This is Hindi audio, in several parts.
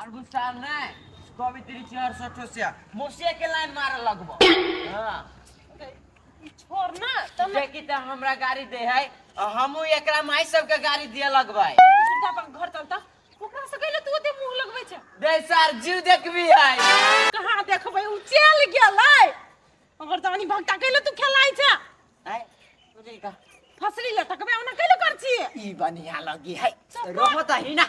और गुस्सा नहीं कभी तेरी चेहर सठो से मुसिया के लाइन मारे लगबो। हां छोड़ ना तब देखी त हमरा गाड़ी दे है हमहू एकरा माई सब के गाड़ी दिए लगबाई। सुधा अपन घर चलता ओकरा से कहले तू ओते मुंह लगबै छ। दे सर जीव देखबी है कहां देखबै उ चल गेलै अगर तनी भक्ता कहले तू खेलाई छ है तुझे का फसरी ल तकबे ओना कहले कर छी ई बढ़िया लगी है रहो त ही ना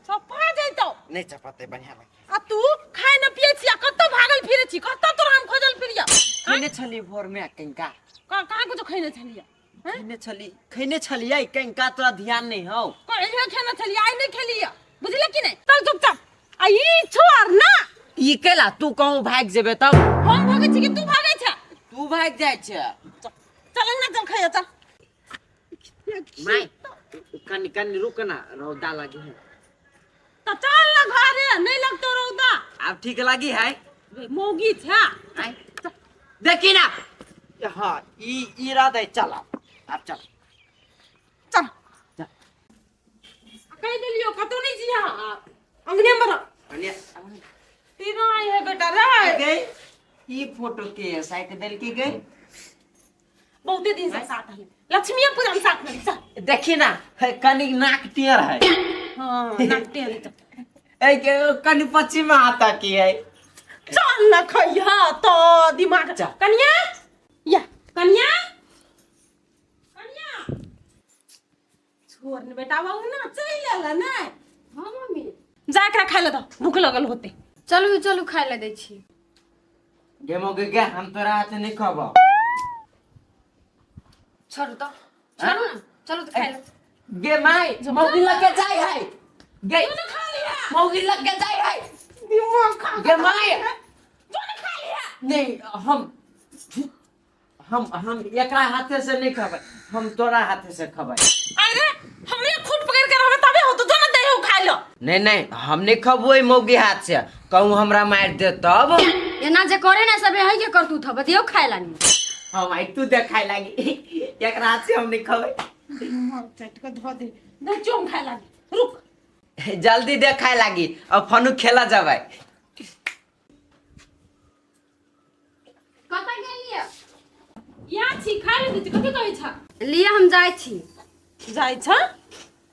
सफा जइतो नहीं चपाते बढ़िया लगी आ तू खाए न पिए छी कत भागल फिरे छी कत तोरा हम खोजल फिरिया खैने छली भोर में कंका कहां कुछ खैने छलिया खैने छलिए कंका तोरा ध्यान नहीं हो कहिया खाना छलिया आई नहीं खेलिया बुझले कि नहीं चल चुपचाप आ ई छोड़ ना ई केला तू कहूं भाग जेबे तब हम भागे छी कि तू भागे छ तू भाग जाय छ चल ना चल खाया चल माई कनी रुक ना रौदा लगी है त चल ना घरे नहीं लगतो रौदा अब ठीक लगी है मोगी छ देखी ना हां ई रात है चल अब चल चल कह दिलियो कतो नहीं जी हां अंगने में अनिया तीना है बेटा रे गई ई फोटो के साइड दिल की गई बहुते दिन से साथ है लक्ष्मी पूजा में साथ में चल देखी ना कनी नाक टियर है हां नाकटे है तो ए के कनी पश्चिम आता की है चल ना खैया तो दिमाग कन्या या कन्या छोड़ ने बेटा वो ना चल आला ना हां मम्मी जा एकरा खाइ ले दो भूख लगल होते चलू चलू खाइ ले दै छी गेमो के हम तोरा हाथ नहीं खबो छोड़ू तो चलू ना चलू तो खाइ ले गे माई मौगी लग के जाय है गे तूने खा लिया मौगी लग के जाय है दिमाग खा गे माई तूने खा लिया नहीं हम एकरा हाथे से नहीं खबै हम तोरा हाथे से खबै अरे हमरे खुद पकड़ के रहबे तबे हो तो जो ना दे हो खा लो नहीं हम नहीं खबोई मौगी हाथ से कहूं हमरा मार दे तब एना जे करे ना सबे है के करतू था बतियो खाइ लानी हम आई तू देखाय लागी एकरा हाथ से हम नहीं खबै चट के धो दे चोम खा लागी रुक जल्दी देखाय लागी अब फनु खेला जाबै कता गेलिए या छी खा ले दे कथि कहै छ लिए हम जाइ छी जाइ छ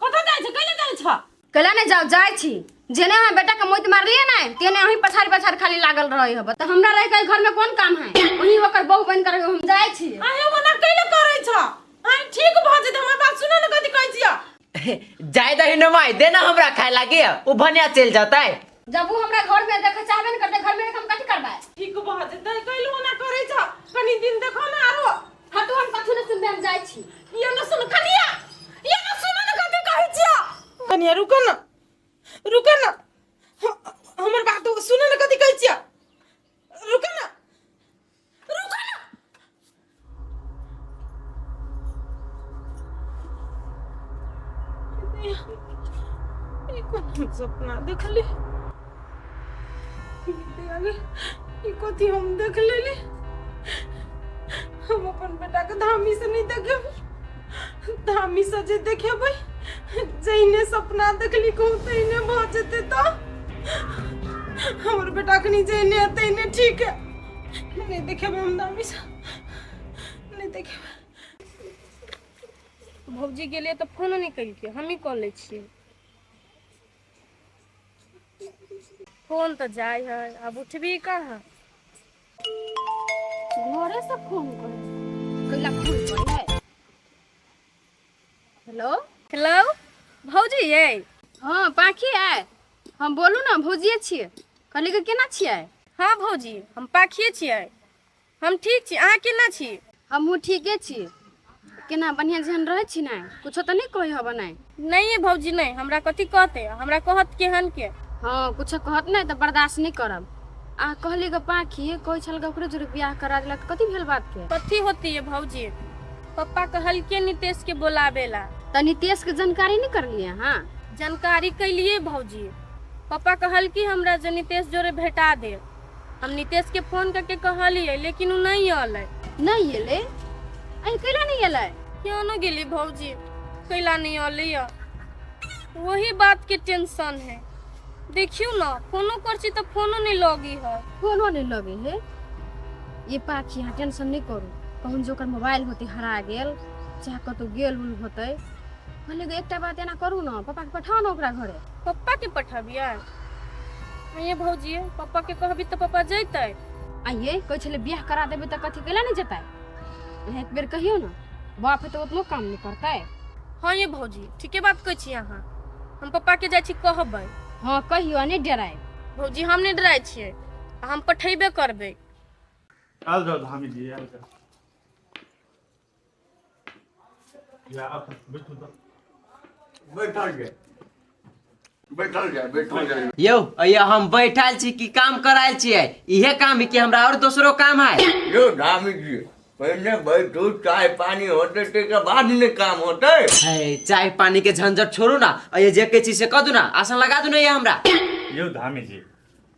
कतऽ जाइ छ कइले जाइ छ कला नहीं जाओ जाइ छी जेने हम बेटा के मोइत मारलिए ना तेने वही पछाड़ खाली लागल रहई हब त हमरा रह के घर में कौन काम है वही ओकर बहू बन कर हम जाइ छी आहे ओना कइले करै छ आई ठीक भ जेते हमर बात सुन न कथि कहै छिया जाय दही न माई देना हमरा खाय लागी उ भनिया चल जातै जब वो हमरा घर में देखे चाहबे न करते घर में हम कथि करबै ठीक भ जेते कइले ओना करै छ कनी दिन देखो ना आरो हटू हम कथु न सुनबे हम जाइ छी ये न सुन कनिया ये न सुन न कथि कहै छिया कनिया रुक न हमर बात सुन न कथि कहै छिया रुक न ये कौन सपना देखली ये कथि हम देख लेली हम अपन बेटा के धामी से नहीं देखे धामी से जे देखेबै जइने सपना देखली कहू तइने भ जेते तो हमर बेटा के नहीं जइने तइने ठीक है नहीं देखेबै हम धामी से नहीं देखेबै भौजी के लिए तो फोन नहीं करिए हम ही कॉल ले छिए फोन तो जाय है अब उठबी कहाँ घरे से फोन कर कइला फोन करे है हेलो हेलो भौजी ये हां पाखी है हम बोलू ना भौजिए छिए कहली के केना छिए हाँ भौजी हम पाखिए छिए हम ठीक छी अहाँ केना छी हमहू ठीके छी केना बढ़िया जहन रहै छी ना कुछो त नहीं कहि हब नहीं है भौजी नहीं हमरा कथि कहते हमरा कहत केहन के हां कुछो कहत नहीं त बर्दाश्त नहीं करब आ कहली ग पाखी कोई छल ग ओकरे जोरे बियाह करा देला त कथि भेल बात के कथि होती है भौजी पापा कहलके नीतीश के बुलावेला त नीतीश के जानकारी नहीं कर लिए हां जानकारी कैलिए भौजी पापा कहल कि हमरा जे नीतीश जोरे भेटा दे हम नीतीश के फोन करके कहलिए लेकिन उ नहीं आले नहीं एले आई कैला नहीं एले क्यों न गेली भौजी कैला नहीं आले वही बात के टेंशन है देखियो ना फोनो करछी तो फोनो नहीं लगी है। फोनो नहीं लगे है। ये पाखी यहाँ टेंशन नहीं करू, कहूँ जो मोबाइल होती हरा गेल चाहे कतौ गेल उल होते पहले तो एकटा बात एना करू ना, पापा के पठाओ ना ओकरा घरे। पप्पा के पठाबिया ये भौजी पापा के कहबी तो पापा जैते। आइए कोई छले बियाह करा देबे तो कथी केला नहीं जता, एक बेर कहियो ना, बाप है तो उतना काम नहीं करता है। हाँ ये भौजी ठीके बात कहै छी अहाँ, हम पापा के जाइ छी कहबै। हाँ कहियो नहीं डराए भौजी हम नहीं डराय छियै, हम पठेबे करबै। आल जाओ धामी जी आल जाओ। या आप बैठो तो बैठल जाए यौ अయ్యా हम बैठल छी कि काम करायल छियै? इहे काम है कि हमरा और दूसरो काम है? यो धामी जी पहले बैठो, चाय पानी होते के बाद में काम होते। है चाय पानी के झंझट छोड़ू ना, ये जे के चीज से कह दू ना, आसन लगा दू ना ये हमरा। यो धामी जी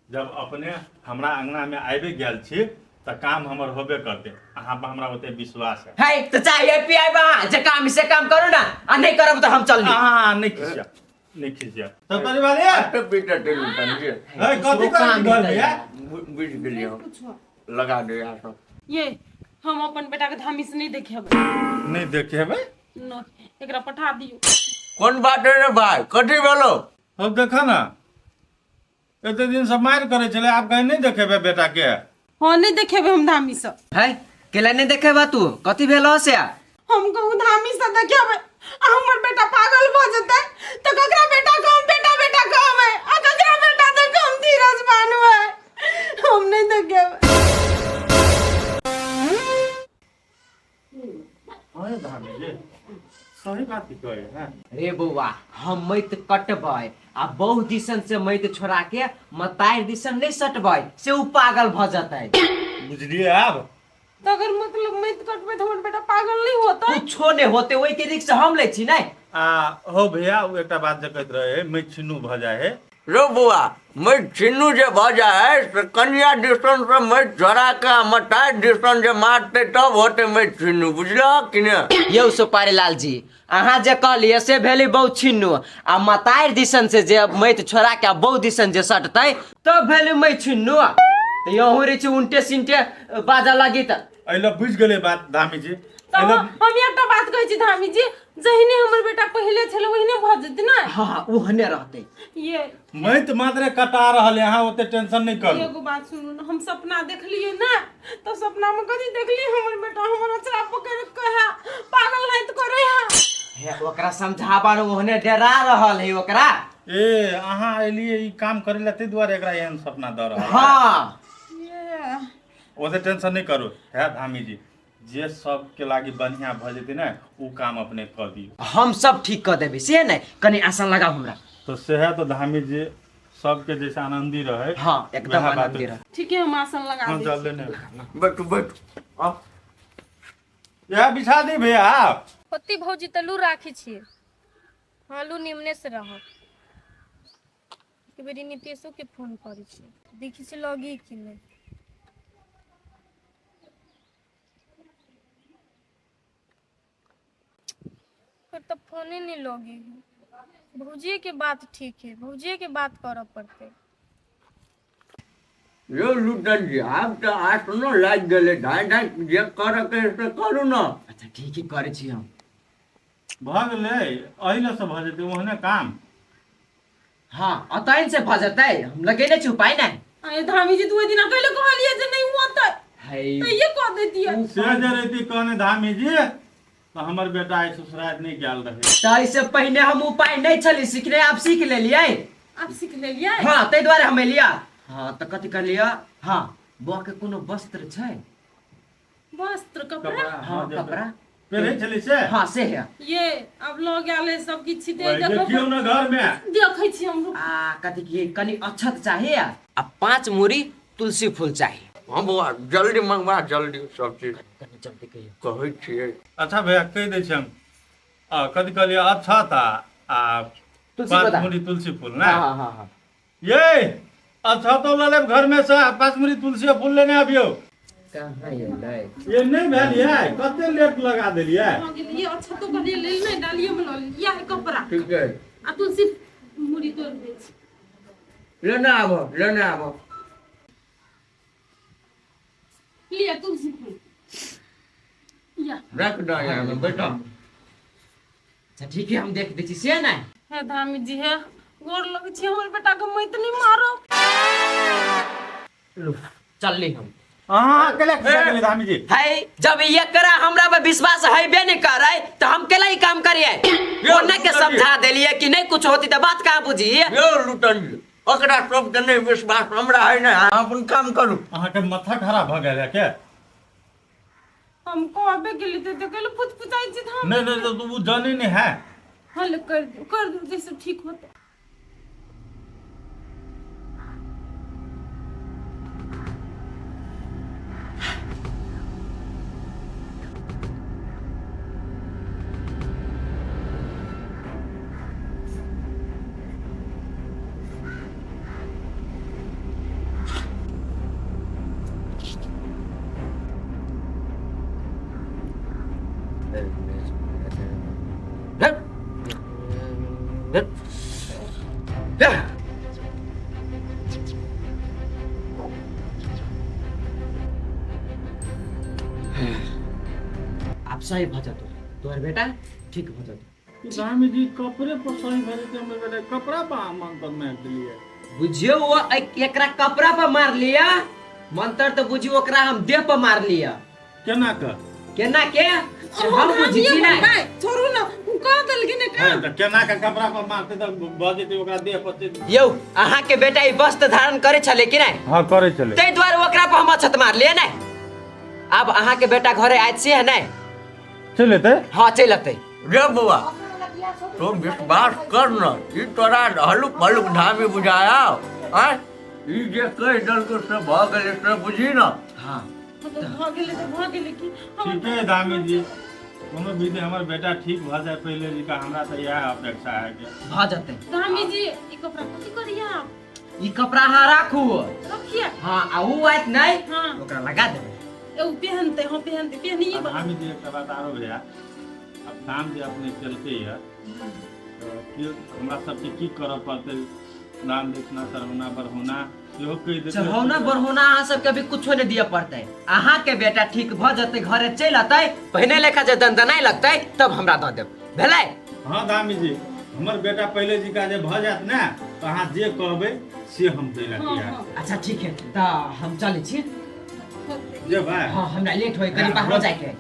जब अपने हमरा अंगना में आबे गेल छी त काम हमर होबे करते, अहाँ पर हमरा ओते विश्वास है। है तो चाय पियाई बा जे काम से काम करू ना, आ नहीं करब तो हम चल ली। हां नहीं खिसिया तो तरी वाले तो बेटा टेलू तंजे ए कथि कर घर में है बुझ गेलियो, लगा दे यार सब। ये हम अपन बेटा के धामी से नहीं देखेबै। नहीं देखेबे न एकरा पठा दियो। कौन बात है रे भाई, कथि भेलो? अब देखा ना एते दिन से मार करे चले, आप कहीं नहीं देखेबे बेटा के? हाँ नहीं देखेबै हम धामी से। है केला नहीं देखेबा तू? कथि भेलो से? हम कहूँ धामी से देखेबै, हमर बेटा पागल भ जेतै तो ककरा बेटा को हम बेटा बेटा कहबै, आ ककरा बेटा देख हम धीरज बानुबै। हम नहीं देखेबै। अरे धामी जी सही बात ही कहे हैं। रे बउआ हम मैत कटबै आ बहु दिसन से मैत छोड़ा के मतार दिसन नहीं सटबै से उ पागल भ जतै। बुझलिए आप? तो अगर मतलब मैं कटबै तो हमर बेटा पागल नहीं होता। कुछो नहीं होते, वही के रिक्स हम ले छी नहीं। हो भैया वो एक बात जो कहते रहे मैं छिन्नू भ जाए है। रो बुआ मैं छिन्नू जे भजा है से कन्या दिसन से मैं झरा का मटाई दिसन जे मारते तब होते मैं छिन्नू, बुझलो कि न? यौ सुपारी लाल जी अहाँ जे कहलिए से भेली बहुत छिन्नू, आ मतार दिसन से जे मैत छोड़ा के बहु दिसन जे सटतै तब भेली मैं छिन्नू। तो यहूं रे छी उल्टे सिंटे बाजा लागी त अइला बुझ गेले बात धामी जी। तो हम एकटा बात कहै छी धामी जी, जहिने हमर बेटा पहले छले ओहिने भ जेतै ना। हां ओहने रहतै। ये मैं तो मात्र कटा रहल यहाँ ओते टेंशन नहीं करू। एगो बात सुनू ना, हम सपना देखलिए ना तो सपना में कथि देखली हमर बेटा हमर अचरा पकड़ के कहा पागल है तो करे हे ओकरा समझाबा ओहने डरा रहल है ओकरा। ए अहाँ एलिए ई काम करे ला ते द्वारे एकरा एहन सपना द रहल। हां ये ओते टेंशन नहीं करू है धामी जी, जे सब के लागी बढ़िया भ जेते ना उ काम अपने कर दियो। हम सब ठीक कर देबे से नहीं, कनी आसान लगाओ हमरा। तो सेहा तो धामी जी सबके जैसे आनंदी रहे। हां एकदम आनंदी रह। ठीक है हम आसन लगा हम दे। चल देने बैठो बैठो आ या बिछा दी भैया। होती भौजी त लू राखी छियै, हाँ लू निमने से रह। के बेरी नितेशो के फोन करै छी, देखी से लगी कि नहीं। फिर तो फोने नहीं लगी। भौजी के बात ठीक है, भौजी के बात करब पड़ते। यो लुटन जी आप तो आसनो लाग गेले, ढाई ढाई जे कर के से करू ना। अच्छा ठीक ही करे छी हम। भ गेले अहिला से भ जेते ओहने काम। हां अतैन से भ जतै, हम लगेने छी उपाय नहीं। अरे धामी जी तू ओइ दिन अकेले कहलिए जे नहीं होता है तो ये कह देती है। से जे रहती कहने धामी जी तो हमर बेटा आई ससुराल नहीं गेल रहे। त इससे पहले हम उपाय नहीं छली सीखने, आप सीख लेलिए। आप सीख लेलिए। हां तै द्वारे हम लिया। हां त कथि कर लिया? हां बुआ के कोनो वस्त्र छै? वस्त्र कपड़ा हां कपड़ा पहले चली से हां से है। ये अब लोग आले सब किछ दे वही देखियो ना घर में देखै छी हम। आ कथि की कनी अक्षत चाहिए आ 5 मूरी तुलसी फूल चाहिए। हां बुआ जल्दी मंगवा, जल्दी सब चीज कनी जल्दी कहियो। कहै छियै। अच्छा भैया कह दे छी हम कथि कहलिए अच्छा था आ तुलसी 5 पता। मूरी तुलसी फूल ना। हां हां हां ये अच्छा तो ले लेब घर में से 5 मूरी तुलसी फूल लेने आबियो। कहां ये लै? ये नहीं भेलिए कते लेट लगा देलिए। ये अच्छा तो कहलिए ले नहीं डालिए में ल लिया है कपड़ा ठीक है आ तुलसी मुड़ी तोड़ दे छी। लेने आबो लिया तुलसी फूल या रख दो यहाँ में बैठो। अच्छा ठीक है, हम देख दै छी से नहीं। हे धामी जी हे गोर लगे छी हमर बेटा के मैं इतनी मारो। चल ली हम। अहाँ अकेले खिसा धामी जी। है जब ये करा हमरा पे विश्वास है बे नहीं कर रहे तो हम केला ही काम करिए। वो न के समझा देलिए कि नहीं कुछ होती तो बात कहाँ बुझिए। यो लुटन जी ओकरा सब के नहीं विश्वास हमरा है ना, अपन काम करू। अहाँ के माथा खराब भ गेल है के? हम कहबे गेली तो कहलो पुछपुछाई छी धाम। नहीं तो वो जाने नहीं है। हल कर दो जैसे ठीक होता। आप सही भजतो तोहर बेटा ठीक भजतो। धामी जी कपड़े पर सही भेले तो हम कहले कपड़ा पर मंत्र मार दिलिए। बुझियो वो एकरा कपड़ा पर मार लिया, मंत्र तो बुझियो ओकरा हम देह पर मार लिया। केना का? केना के हम बुझी छी ना। छोड़ू ना कह दल के ने का। तो केना का कपड़ा पर मारते तो बजेते ओकरा देह पर। यौ अहाँ के बेटा ई वस्त्र धारण करे छले कि नहीं? हां करे चले। तै द्वारा ओकरा पर हम अछत मार लिए ना। अब अहाँ के बेटा घरे आइत से है नहीं? चलेते? हां चलते। रे बुआ तो विश्वास कर न, ई तोरा हलुक हलुक धामी बुझाया हैं? ई जे कह दल को से भ गेले से बुझी न। हां तो भाग गेले की ठीक है धामी जी, कोनो विधि हमर बेटा ठीक भ जाए पहले जी का हमरा तो यह अपेक्षा है के भ जते। धामी जी ई कपड़ा कथि करिया आप? ई कपड़ा हां राखू। रखिए। हां आ ऊ आइत नहीं हां ओकरा लगा देबे। ए पहनते हम पहनते पहनिए बना। धामी जी एक बात आरो भैया, अब काम जे अपने चलते है तो कि हमरा सबके की करऽ पड़ते? दान दक्षिणा सरहुना बरहुना सेहो कहि देते। चढ़ौना बढ़ौना अहाँ सबके अभी कुछो नहीं दिए पड़ते। अहाँ के बेटा ठीक भ जते घरे चल अतै पहिने लेखा जे दंदनाई लगतै तब हमरा द देब भेलै। हाँ धामी जी, हमर बेटा पहले जी का जे भ जात ना तो अहाँ जे कहबै से हम दैला तैयार। अच्छा ठीक है त हम चलै छी। जे भाई हां हमरा लेट होय कनी बाहर जाय के।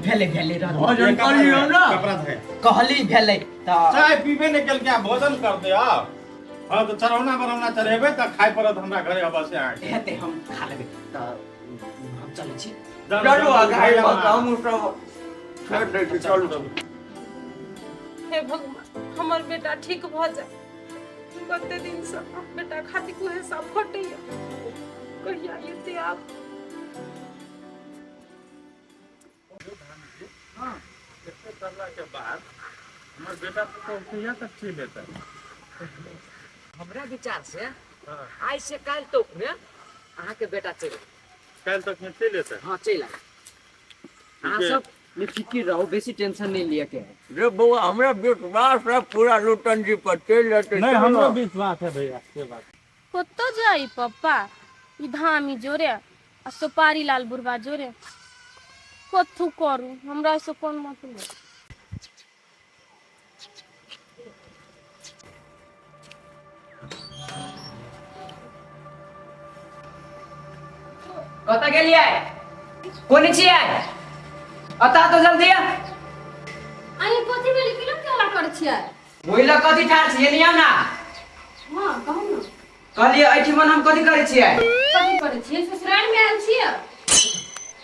भेले रह भोजन कर लियो ना। कपड़ा धे कहली भेले त चाय पीबे ने केल क्या भोजन कर दे आ। हां तो चढ़ौना बरौना चढ़ेबे त खाय पड़त हमरा घरे अवश्य आके। हेते हम खा लेबे त हम चलै छी। चलो आगे हम सब छोड़ दे छी, चलो। हे भगवान हमर बेटा ठीक भ जाए। कते दिन से बेटा खातिर कोहे सब फटैया। कहिया येते आप? हां इतने करला के बाद हमर बेटा तो कहिया तक छी लेता? हमरा विचार से आज से काल तक में अहाँ के बेटा चल कल तक में चल लेता। हां चल आए। अहाँ सब निफिकिर रहो, बेसी टेंशन नहीं लिया के। रे बुआ हमरा विश्वास है पूरा लुटन जी पर चल जाते। नहीं हमरा विश्वास है भैया से बात। कतो जाई पप्पा ई धामी जोरे आ सुपारी लाल बुढ़वा जोरे कथु करू हमरा से कोन मतलब? कत गेलियै? कोनी छियै? अता तो जल्दी आ। आइ कथि भेल कि लोग केला कर छियै? ओइला कथि ठार छियै नियम ना? हां कहू न। कहलिए ऐठी मन हम कथि करै छियै? कथि करै छियै? ससुराल में आयल छियै?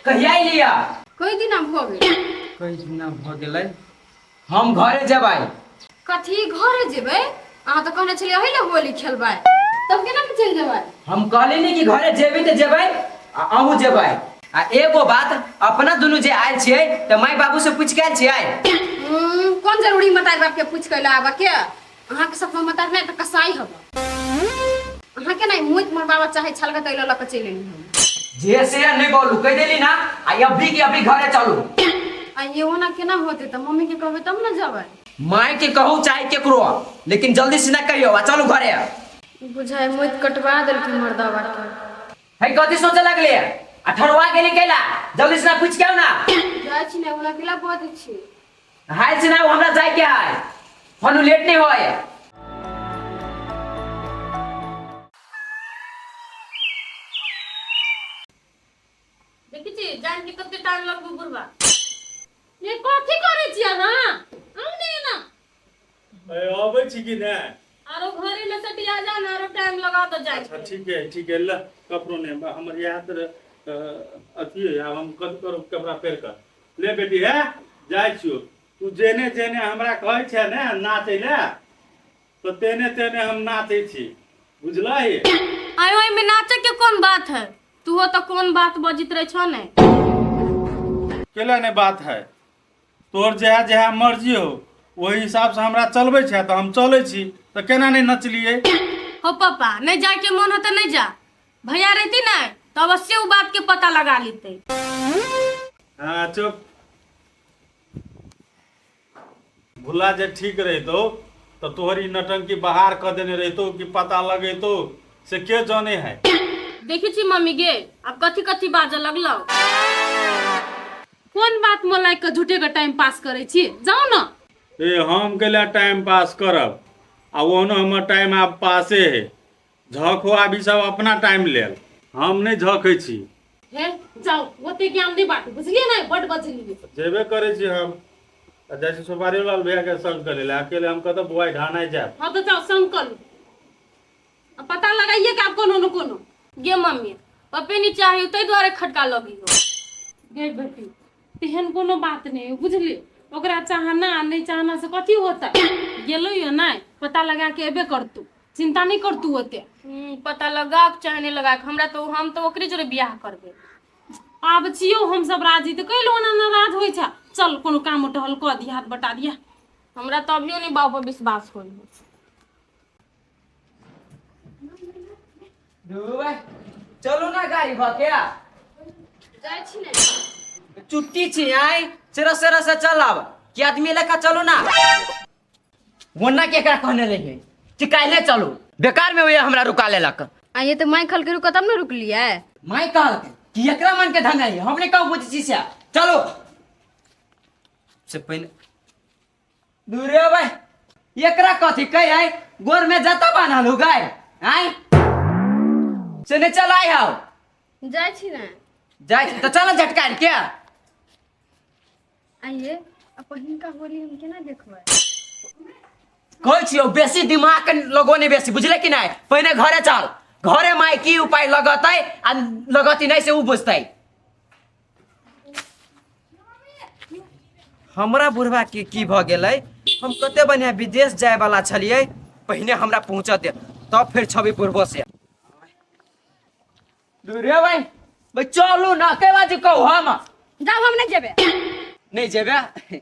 कहिया एलिया? कई दिन भ गेल। कई दिन भ गेलै। हम घरे जेबै। कथि घरे जेबै? अहाँ तो कहने छलियै ओहि ले होली खेलबै। तब केना के चल जेबै? हम कहली नहीं कि घरे जेबै त जेबै आ अहू जेबै। आ एगो बात अपना दुनु जे आयल छियै त माय बाबू से पूछ के आयल छियै। कौन जरूरी मतार बाप के पूछ के लाबा के? अहाँ के सब मतार नहीं त कसाई हबा। अहाँ के नहीं मुइत मोर बाबा चाहे छलगा तैला ल के चलेनी हम। जे से नहीं बोलू कह देली ना आ अभी के अभी घरे चलू। आ ये होना केना होते त मम्मी के कहबै तब न जेबै। माय के कहू चाहे केकरो लेकिन जल्दी से ना कहियो आ चलू घरे। बुझाए मुझ कटवा देलखिन मर्दवा के। है कथी सोचे लगले आ ठरवा गेली केला जल्दी से ना पूछ के आओ ना। जाय छी ने ओला केला बहुत छी। हाय से ना हमरा जाय के है फोन लेट नहीं होय। देखी छी जान के कते टाइम लगबो बुढ़वा। ये कथी करे छी अहाँ आउने ना अबै छी कि ने आरो घरे में सटिया जा ना आरो टाइम लगा तो जाए। अच्छा ठीक है ल कपड़ो ने हमर याद अथी है अब हम कद करो कपड़ा पेर कर ले बेटी है जाय छियो तू जेने जेने हमरा कहै छै ने नाचै ले तो तेने तेने हम नाचै छी बुझलही। आयो में नाचे के कौन बात है तू हो तो कौन बात बजित रहे छ ने केला ने बात है तोर जहा जहा मर्जी हो वही हिसाब से हमरा चलबै छै तो हम चलै छी तो केना नहीं नचलिए। हो पापा नहीं जाए के मन होता नहीं जा भैया रहती ना तो अवश्य वो बात के पता लगा लेते। हाँ चुप भुला जे ठीक रहतो तो तोहरी नटंकी बाहर कर देने रहतो कि पता लगे तो से के जाने है। देखी छी मम्मी गे अब कथी कथी बाजे लगलो कौन बात मोलाई के झूठे के टाइम पास करे छी जाओ ना। ए हम केला टाइम पास करब आ ओनो हमर टाइम आब पासे है झको आबी सब अपना टाइम लेल हम नहीं झकै छी। हे जाओ ओते ज्ञान नहीं बात बुझलिए ना बड बजली जेबे करे छी हम जैसे सुपारी लाल भैया के संग करे ले अकेले हम कत बुआई ढाना जाए। हाँ तो जाओ संग कर लो अब पता लगाइए कि आप कोनो न कोनो गे मम्मी पप्पे नहीं चाहिए तै द्वारे खटका लगी हो गे बेटी तेहन कोनो बात नहीं बुझली ओकरा चाहना नहीं चाहना से कथी होता गेलो यो नहीं पता लगा के एबे कर तू चिंता नहीं कर तू होते पता लगा के चाहे नहीं लगा के हमरा तो हम तो ओकरे जोरे बियाह करबे आब छियो हम सब राजी तो कैलो ना नाराज होई छा चल कोनो काम टहल क दी हाथ बटा दिया हमरा तो अभियो नहीं बाप पर विश्वास होई। चलो ना गाड़ी भके जाय छी ने छुट्टी छी आई सेरा से चलब कि आदमी लेकर चलो ना वरना केकरा कहने रहिए कि काल्हे चलो बेकार में हुए हमरा रुका लेलक। आ ये तो माई खल के रुका तब ना रुकलिए। माई कहल कि एकरा मन के धंधा है हमने कहू बुझी छी से चलो से पहले दूरे भाई एकरा कथी कह है गोर में जता बान्हल हो गाय आई से नहीं चल आई हो जाय छी ने जाय तो चल झटकार के आइए अब पहिन का होली हम केना देखबै। कहै छियो बेसी दिमाग लोगों ने बेसी बुझले कि नहीं पहले घरे चल घरे माई की उपाय लगतै आ लगती नहीं से उ बुझतै। हमरा बुढ़वा के की भ गेलै हम कते बढ़िया विदेश जाय वाला छलिए पहले हमरा पहुंचा दे तब फिर छवि पूर्व से दूरे भाई चलू ना के बाजू कहू हम जाओ हम नहीं जेबे नहीं जेबे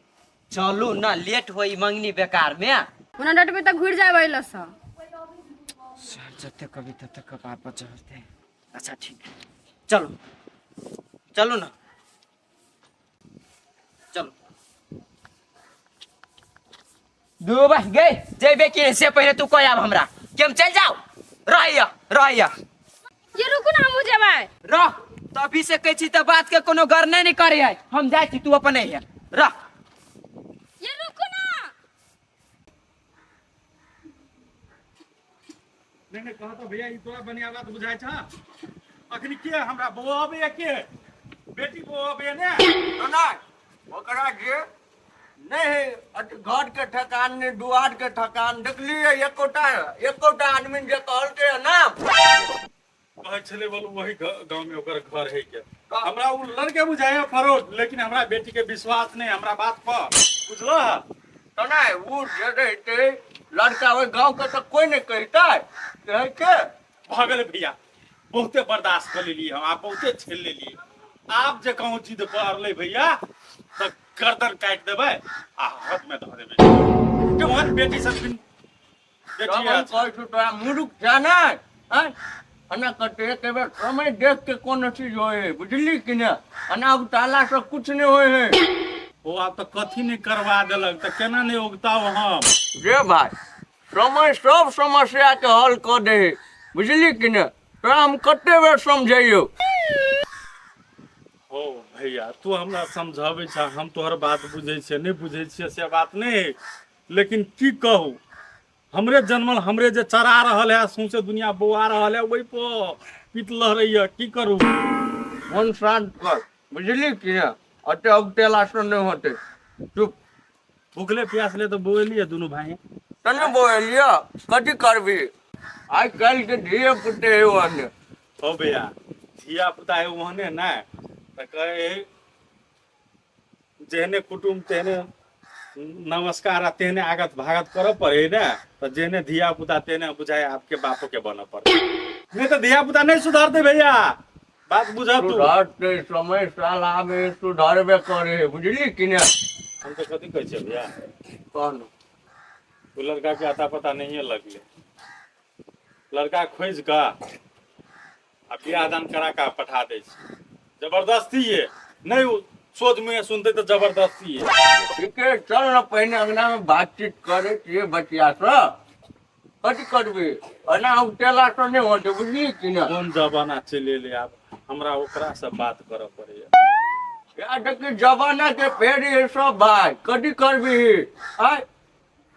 चलू ना लेट होई मंगनी बेकार में ओना डटबे त घुर जाय बैला स जते कभी तते कपार पर चढ़ते। अच्छा ठीक चलो चलो ना चलो दो भाई गए जेबे कि से पहले तू कह आब हमरा केम चल जाओ रहिया ये रुकू ना हम जेबै रह तभी से कहै छी त बात के कोनो गर नहीं करे है हम जाय छी तू अपन है रह ये रुकू ना नहीं कहा तो भैया ई तोरा बढ़िया बात बुझाय छ अखनी के हमरा बौआ आबे के बेटी बौआ आबे ने ना ओकरा जे नहीं घर के ठकान ने दुआर के ठकान देखलिए एकोटा आदमी जे कहलके ना कहै छले बोलू वही गांव में ओकर घर है के हमरा उ लड़के बुझाय फरोड लेकिन हमरा बेटी के विश्वास नहीं हमरा बात पर बुझलो तो ना वो जे रहते लड़का ओइ गांव के तो कोई नहीं कहता कहे के भागल भैया बहुते बर्दाश्त कर लेली हम आप बहुते झेल लेली आप जे कहूं जिद पड़ले भैया तो गर्दन काट देबे आ हाथ में धर देबे जवान बेटी सब दिन जब हम कहै छु तोरा मुरुक जाना हैं अना कटे के बेर समय देख के कौन चीज होए बुझली कि ना अना उताला से कुछ नहीं होए है वो आप तो कथी नहीं करवा देलक तो केना नहीं उगताओ हम रे भाई समय सब समस्या के हल कर दे बुझली कि ने तोरा हम कते बेर समझैयो। हो भैया तू हमरा समझाबै छ हम तोहर बात बुझै छियै नहीं बुझै छियै से बात नहीं, लेकिन की कहू हमरे जन्मल हमरे जे चरा रहल है सौंसे दुनिया बौआ रहल है वही पर पित लहरैया की करू। मन शांत कर बुझली कि ने अते अगतेला से नहीं होते चुप भूखले प्यासले तो बोलिए दोनों भाई। तने बोलिया कथी करबी आइ काल्हि के धिये पुते ओहने हो भैया धिया पुता है वहने ना त कहे जेहने कुटुम तेहने नमस्कार आ तेहने आगत भागत करऽ पड़े ना, तो जेहने धिया पुता तेहने बुझाए आपके बापो के बनऽ पड़े, नहीं तो धिया पुता नहीं सुधरते भैया बात बुझा तू। सुधारते समय साल आवे सुधारबे करे बुझली कि ने। हम तो कथी कहै छै भैया कौन वो लड़का के आता पता नहीं है लगले लड़का खोज का आ बियाह दान करा का पठा दे छै जबरदस्ती है नहीं वो सोच में सुनते तो जबरदस्ती है। ठीक है चल ना पहले अंगना में बातचीत करे ये बचिया से कथी करबी अना उठेला से नहीं होते बुझली कि ने। कौन जमाना चले ले आप हमरा ओकरा से बात करे पड़े या देखी जमाना के फेर ये सब भाई कथी करबी आय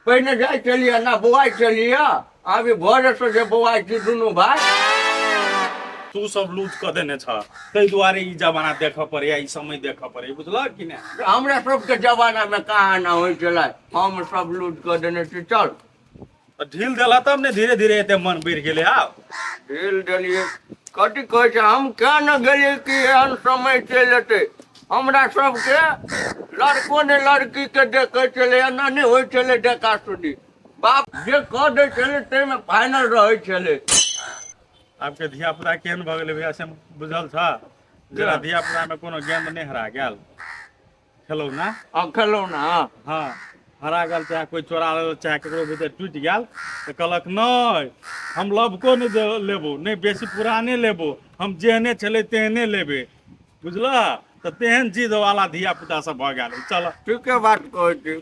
पहले जाय चलिए ना बुआई चलिए अभी भोरे से जे बुआई छी दुनू भाई तू सब लूट कर देने छ तै दुआरे ई जमाना देख पड़े ई समय देख पड़े बुझल कि ने। हमरा सबके जमाना में कहाँ ना होइ छलै हम सब लूट कर देने छी चल ढील देला तब ने धीरे धीरे एते मन बढ़ गेले आब ढील देलिए कथी कहै छै हम क्या न गेलिए कि एहन समय चलि एतै हमरा सबके लड़को ने लड़की के देखै छलै एना नहि होइ छलै देखा सुनी बाप जे कह दै छलै ताहिमे फाइनल रहै छलै। आपके धिया पुता केहन भ गेलै भैया से बुझल छ जेना धिया पुता में कोनो गेंद नहीं हरा गेल खेलौ ना खेलौ ना हाँ हरा गेल चाहे कोई चोरा लेलो चाहे केकरो भीतर टूटि गेल तो कहलक नहीं हम लवको नहीं लेबो नहीं बेसी पुराने लेबो हम जेहने छलै तेहने लेबे बुझल तो तेहन जिद वाला धिया पुता सब भ गेल चल। ठीके बात कहै छी।